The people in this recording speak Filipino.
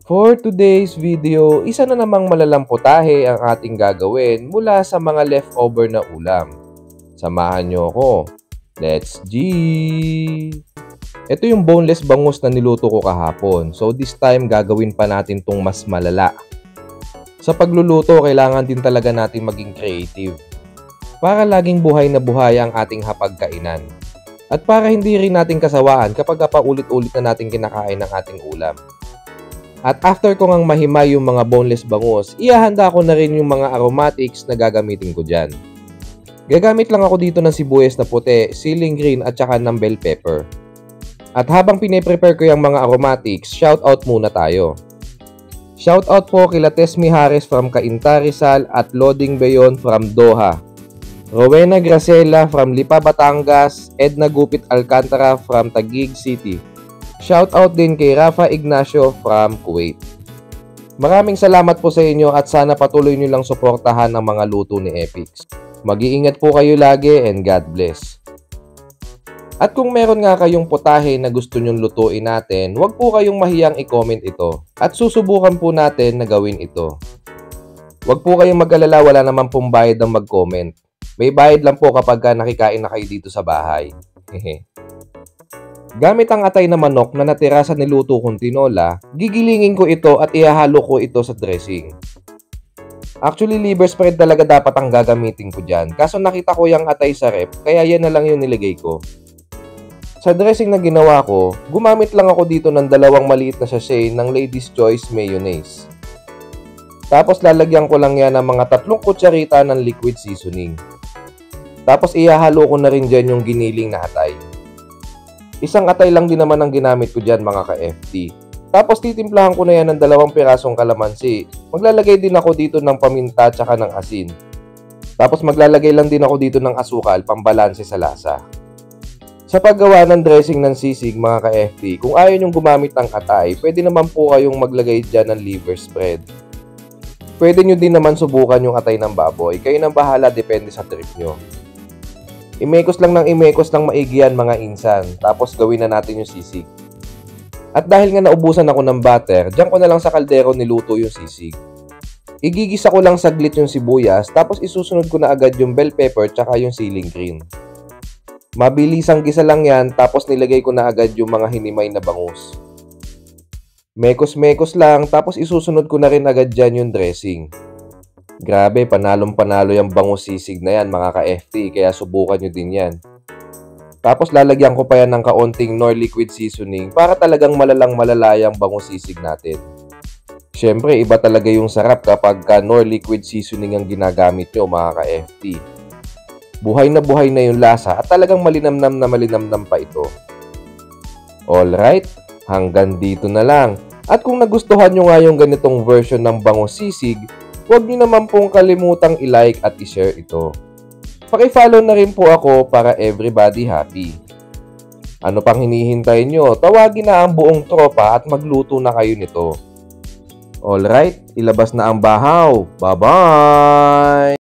For today's video, isa na namang malalamputahe ang ating gagawin mula sa mga leftover na ulam. Samahan nyo ako. Let's G! Ito yung boneless bangus na niluto ko kahapon. So this time gagawin pa natin tong mas malala. Sa pagluluto, kailangan din talaga natin maging creative. Para laging buhay na buhay ang ating hapagkainan. At para hindi rin natin kasawaan kapag paulit-ulit na natin kinakain ng ating ulam. At after ko ngang mahimay yung mga boneless bangus, ihahanda ko na rin yung mga aromatics na gagamitin ko dyan. Gagamit lang ako dito ng sibuyas na puti, ceiling green at saka ng bell pepper. At habang pine-prepare ko yung mga aromatics, shoutout muna tayo. Shoutout po kila Tesmi Harris from Cainta Rizal at Loding Beyon from Doha. Rowena Gracela from Lipa, Batangas, Edna Gupit Alcantara from Taguig City. Shoutout din kay Rafa Ignacio from Kuwait. Maraming salamat po sa inyo at sana patuloy nyo lang suportahan ang mga luto ni Epix. Mag-iingat po kayo lagi and God bless. At kung meron nga kayong putahe na gusto nyong lutuin natin, huwag po kayong mahiyang i-comment ito at susubukan po natin na gawin ito. Huwag po kayong mag-alala, wala naman pong bayad ang mag-comment. May bayad lang po kapag nakikain na kayo dito sa bahay. Gamit ang atay na manok na natira sa niluto kong tinola, gigilingin ko ito at ihahalo ko ito sa dressing. Actually, liver spread talaga dapat ang gagamitin ko dyan. Kaso nakita ko yung atay sa rep, kaya yan na lang yung nilagay ko. Sa dressing na ginawa ko, gumamit lang ako dito ng dalawang maliit na sachet ng Lady's Choice Mayonnaise. Tapos lalagyan ko lang yan ng mga 3 kutsarita ng liquid seasoning. Tapos ihahalo ko na rin dyan yung giniling na atay. Isang atay lang din naman ang ginamit ko dyan mga ka-FT. Tapos titimplahan ko na yan ng 2 pirasong kalamansi. Maglalagay din ako dito ng paminta at saka ng asin. Tapos maglalagay lang din ako dito ng asukal pambalanse sa lasa. Sa paggawa ng dressing ng sisig mga ka-FT, kung ayaw nyong gumamit ng atay, pwede naman po kayong maglagay dyan ng liver spread. Pwede nyo din naman subukan yung atay ng baboy. Kayo nang bahala, depende sa trip nyo. Imekos lang maigi yan mga insan. Tapos gawin na natin yung sisig. At dahil nga naubusan ako ng butter, diyan ko na lang sa kaldero niluto yung sisig. Igigisa ko lang saglit yung sibuyas, tapos isusunod ko na agad yung bell pepper tsaka yung ceiling green. Mabilisang gisa lang yan, tapos nilagay ko na agad yung mga hinimay na bangus. Mekos-mekos lang, tapos isusunod ko na rin agad dyan yung dressing. Grabe, panalong-panalo yung bangus sisig na yan mga ka-FT, kaya subukan nyo din yan. Tapos lalagyan ko pa yan ng kaunting Knorr liquid seasoning para talagang malala yung bangus sisig natin. Syempre, iba talaga yung sarap kapag Knorr liquid seasoning ang ginagamit nyo mga ka-FT. Buhay na yung lasa at talagang malinamnam pa ito. Alright, hanggang dito na lang. At kung nagustuhan nyo nga yung ganitong version ng bangus sisig, huwag niyo naman pong kalimutang i-like at i-share ito. Paki-follow na rin po ako para everybody happy. Ano pang hinihintay nyo? Tawagin na ang buong tropa at magluto na kayo nito. Alright, ilabas na ang bahaw. Bye-bye!